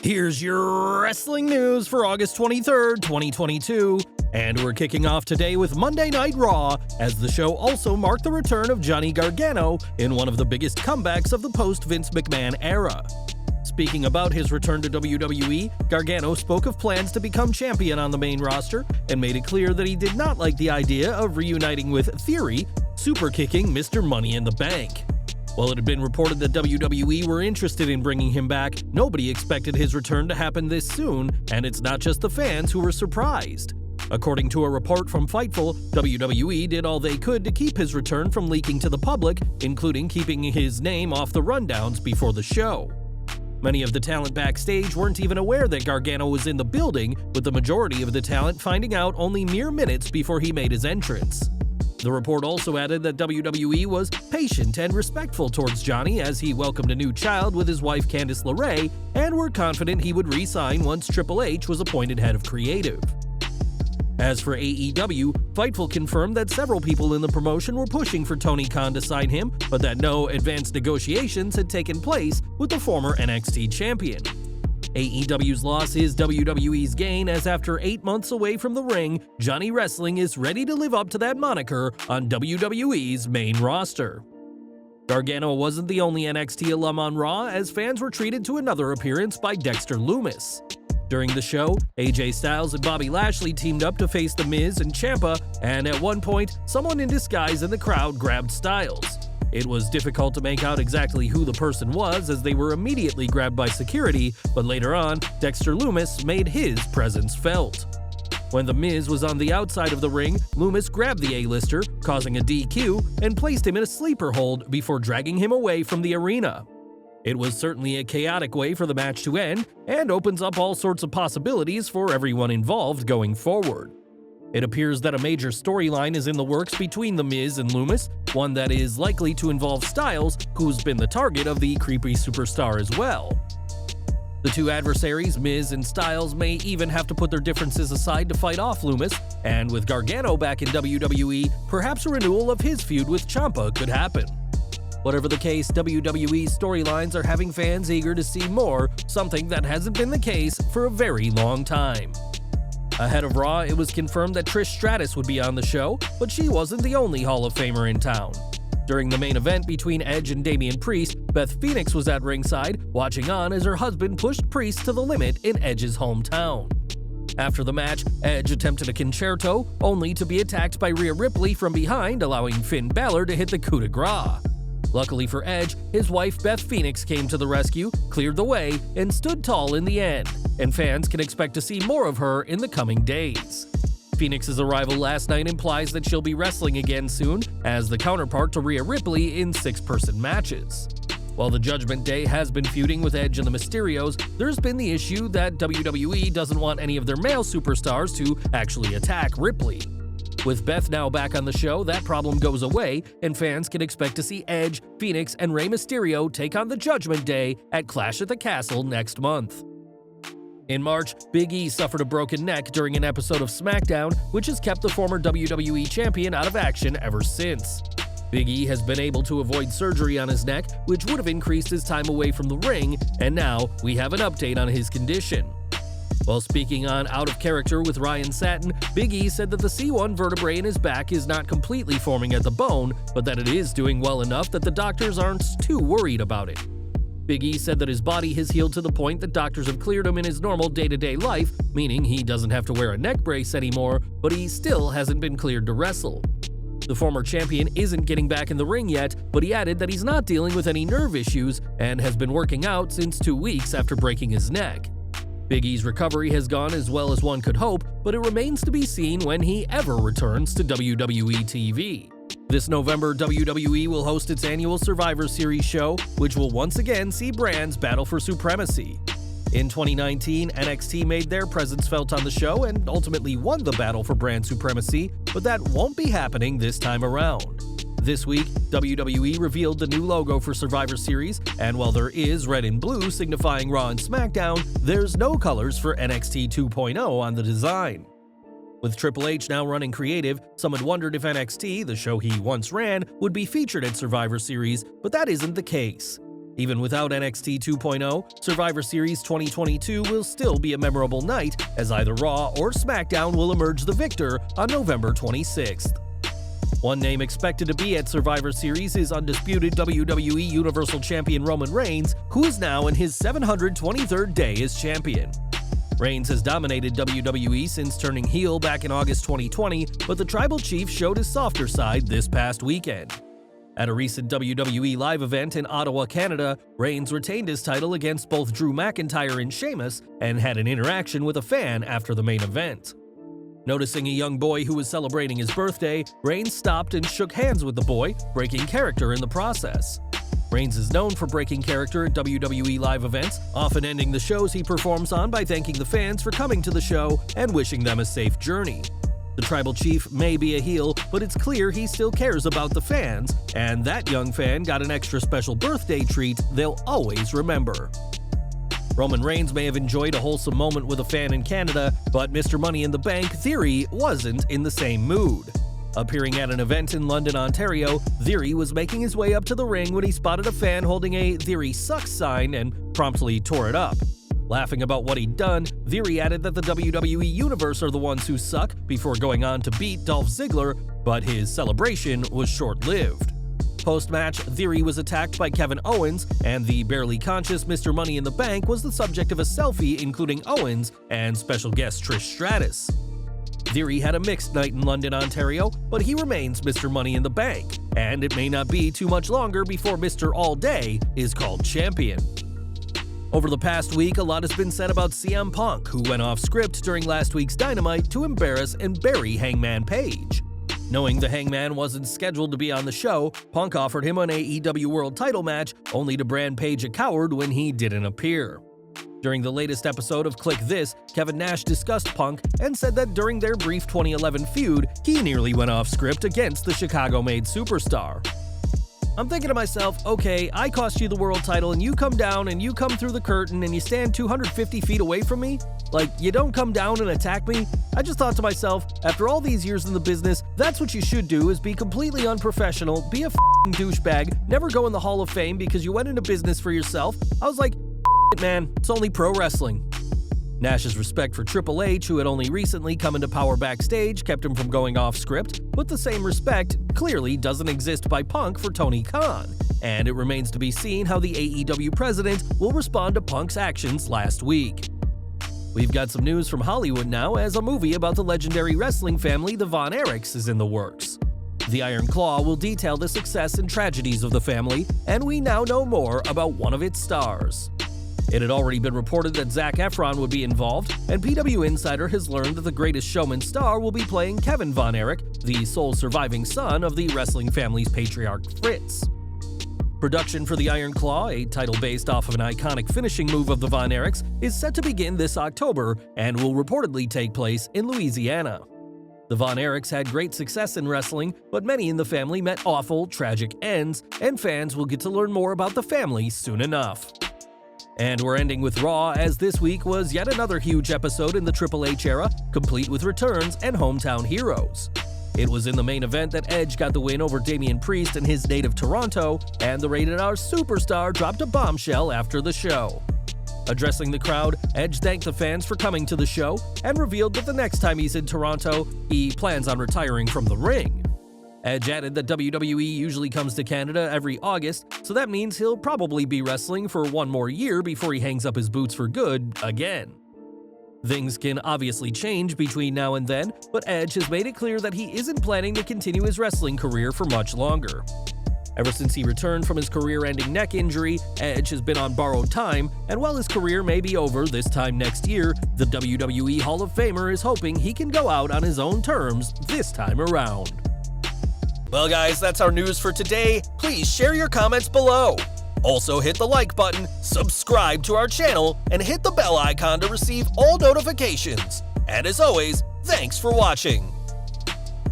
Here's your wrestling news for August 23rd, 2022. And we're kicking off today with Monday Night Raw, as the show also marked the return of Johnny Gargano in one of the biggest comebacks of the post-Vince McMahon era. Speaking about his return to WWE, Gargano spoke of plans to become champion on the main roster and made it clear that he did not like the idea of reuniting with Theory, super kicking Mr. Money in the Bank. While it had been reported that WWE were interested in bringing him back, nobody expected his return to happen this soon, and it's not just the fans who were surprised. According to a report from Fightful, WWE did all they could to keep his return from leaking to the public, including keeping his name off the rundowns before the show. Many of the talent backstage weren't even aware that Gargano was in the building, with the majority of the talent finding out only mere minutes before he made his entrance. The report also added that WWE was patient and respectful towards Johnny as he welcomed a new child with his wife Candice LeRae, and were confident he would re-sign once Triple H was appointed head of creative. As for AEW, Fightful confirmed that several people in the promotion were pushing for Tony Khan to sign him, but that no advanced negotiations had taken place with the former NXT champion. AEW's loss is WWE's gain, as after 8 months away from the ring, Johnny Wrestling is ready to live up to that moniker on WWE's main roster. Gargano wasn't the only NXT alum on Raw, as fans were treated to another appearance by Dexter Lumis. During the show, AJ Styles and Bobby Lashley teamed up to face The Miz and Ciampa, and at one point, someone in disguise in the crowd grabbed Styles. It was difficult to make out exactly who the person was, as they were immediately grabbed by security, but later on, Dexter Lumis made his presence felt. When The Miz was on the outside of the ring, Lumis grabbed the A-lister, causing a DQ, and placed him in a sleeper hold before dragging him away from the arena. It was certainly a chaotic way for the match to end, and opens up all sorts of possibilities for everyone involved going forward. It appears that a major storyline is in the works between The Miz and Lumis, one that is likely to involve Styles, who's been the target of the creepy superstar as well. The two adversaries, Miz and Styles, may even have to put their differences aside to fight off Lumis, and with Gargano back in WWE, perhaps a renewal of his feud with Ciampa could happen. Whatever the case, WWE's storylines are having fans eager to see more, something that hasn't been the case for a very long time. Ahead of Raw, it was confirmed that Trish Stratus would be on the show, but she wasn't the only Hall of Famer in town. During the main event between Edge and Damian Priest, Beth Phoenix was at ringside, watching on as her husband pushed Priest to the limit in Edge's hometown. After the match, Edge attempted a concerto, only to be attacked by Rhea Ripley from behind, allowing Finn Balor to hit the coup de grace. Luckily for Edge, his wife Beth Phoenix came to the rescue, cleared the way, and stood tall in the end, and fans can expect to see more of her in the coming days. Phoenix's arrival last night implies that she'll be wrestling again soon, as the counterpart to Rhea Ripley in 6-person matches. While the Judgment Day has been feuding with Edge and the Mysterios, there's been the issue that WWE doesn't want any of their male superstars to actually attack Ripley. With Beth now back on the show, that problem goes away, and fans can expect to see Edge, Phoenix, and Rey Mysterio take on the Judgment Day at Clash at the Castle next month. In March, Big E suffered a broken neck during an episode of SmackDown, which has kept the former WWE champion out of action ever since. Big E has been able to avoid surgery on his neck, which would have increased his time away from the ring, and now we have an update on his condition. While speaking on Out of Character with Ryan Satin, Big E said that the C1 vertebrae in his back is not completely forming at the bone, but that it is doing well enough that the doctors aren't too worried about it. Big E said that his body has healed to the point that doctors have cleared him in his normal day-to-day life, meaning he doesn't have to wear a neck brace anymore, but he still hasn't been cleared to wrestle. The former champion isn't getting back in the ring yet, but he added that he's not dealing with any nerve issues and has been working out since 2 weeks after breaking his neck. Big E's recovery has gone as well as one could hope, but it remains to be seen when he ever returns to WWE TV. This November, WWE will host its annual Survivor Series show, which will once again see brands battle for supremacy. In 2019, NXT made their presence felt on the show and ultimately won the battle for brand supremacy, but that won't be happening this time around. This week, WWE revealed the new logo for Survivor Series, and while there is red and blue signifying Raw and SmackDown, there's no colors for NXT 2.0 on the design. With Triple H now running creative, some had wondered if NXT, the show he once ran, would be featured at Survivor Series, but that isn't the case. Even without NXT 2.0, Survivor Series 2022 will still be a memorable night, as either Raw or SmackDown will emerge the victor on November 26th. One name expected to be at Survivor Series is undisputed WWE Universal Champion Roman Reigns, who is now in his 723rd day as champion. Reigns has dominated WWE since turning heel back in August 2020, but the Tribal Chief showed his softer side this past weekend. At a recent WWE live event in Ottawa, Canada, Reigns retained his title against both Drew McIntyre and Sheamus and had an interaction with a fan after the main event. Noticing a young boy who was celebrating his birthday, Reigns stopped and shook hands with the boy, breaking character in the process. Reigns is known for breaking character at WWE live events, often ending the shows he performs on by thanking the fans for coming to the show and wishing them a safe journey. The Tribal Chief may be a heel, but it's clear he still cares about the fans, and that young fan got an extra special birthday treat they'll always remember. Roman Reigns may have enjoyed a wholesome moment with a fan in Canada, but Mr. Money in the Bank Theory wasn't in the same mood. Appearing at an event in London, Ontario, Theory was making his way up to the ring when he spotted a fan holding a "Theory sucks" sign and promptly tore it up. Laughing about what he'd done, Theory added that the WWE Universe are the ones who suck before going on to beat Dolph Ziggler, but his celebration was short-lived. Post-match, Theory was attacked by Kevin Owens, and the barely conscious Mr. Money in the Bank was the subject of a selfie including Owens and special guest Trish Stratus. Theory had a mixed night in London, Ontario, but he remains Mr. Money in the Bank, and it may not be too much longer before Mr. All Day is called champion. Over the past week, a lot has been said about CM Punk, who went off script during last week's Dynamite to embarrass and bury Hangman Page. Knowing the Hangman wasn't scheduled to be on the show, Punk offered him an AEW World Title match, only to brand Page a coward when he didn't appear. During the latest episode of Click This, Kevin Nash discussed Punk and said that during their brief 2011 feud, he nearly went off script against the Chicago-made superstar. I'm thinking to myself, okay, I cost you the world title and you come down and you come through the curtain and you stand 250 feet away from me? Like, you don't come down and attack me? I just thought to myself, after all these years in the business, that's what you should do, is be completely unprofessional, be a f***ing douchebag, never go in the Hall of Fame because you went into business for yourself. I was like, it, man, it's only pro wrestling. Nash's respect for Triple H, who had only recently come into power backstage, kept him from going off script, but the same respect clearly doesn't exist by Punk for Tony Khan, and it remains to be seen how the AEW president will respond to Punk's actions last week. We've got some news from Hollywood now, as a movie about the legendary wrestling family, the Von Erichs, is in the works. The Iron Claw will detail the success and tragedies of the family, and we now know more about one of its stars. It had already been reported that Zac Efron would be involved, and PW Insider has learned that the Greatest Showman star will be playing Kevin Von Erich, the sole surviving son of the wrestling family's patriarch Fritz. Production for The Iron Claw, a title based off of an iconic finishing move of the Von Erichs, is set to begin this October and will reportedly take place in Louisiana. The Von Erichs had great success in wrestling, but many in the family met awful, tragic ends, and fans will get to learn more about the family soon enough. And we're ending with Raw, as this week was yet another huge episode in the Triple H era, complete with returns and hometown heroes. It was in the main event that Edge got the win over Damian Priest in his native Toronto, and the Rated R superstar dropped a bombshell after the show. Addressing the crowd, Edge thanked the fans for coming to the show and revealed that the next time he's in Toronto, he plans on retiring from the ring. Edge added that WWE usually comes to Canada every August, so that means he'll probably be wrestling for one more year before he hangs up his boots for good again. Things can obviously change between now and then, but Edge has made it clear that he isn't planning to continue his wrestling career for much longer. Ever since he returned from his career-ending neck injury, Edge has been on borrowed time, and while his career may be over this time next year, the WWE Hall of Famer is hoping he can go out on his own terms this time around. Well guys, that's our news for today. Please share your comments below. Also hit the like button, subscribe to our channel, and hit the bell icon to receive all notifications. And as always, thanks for watching.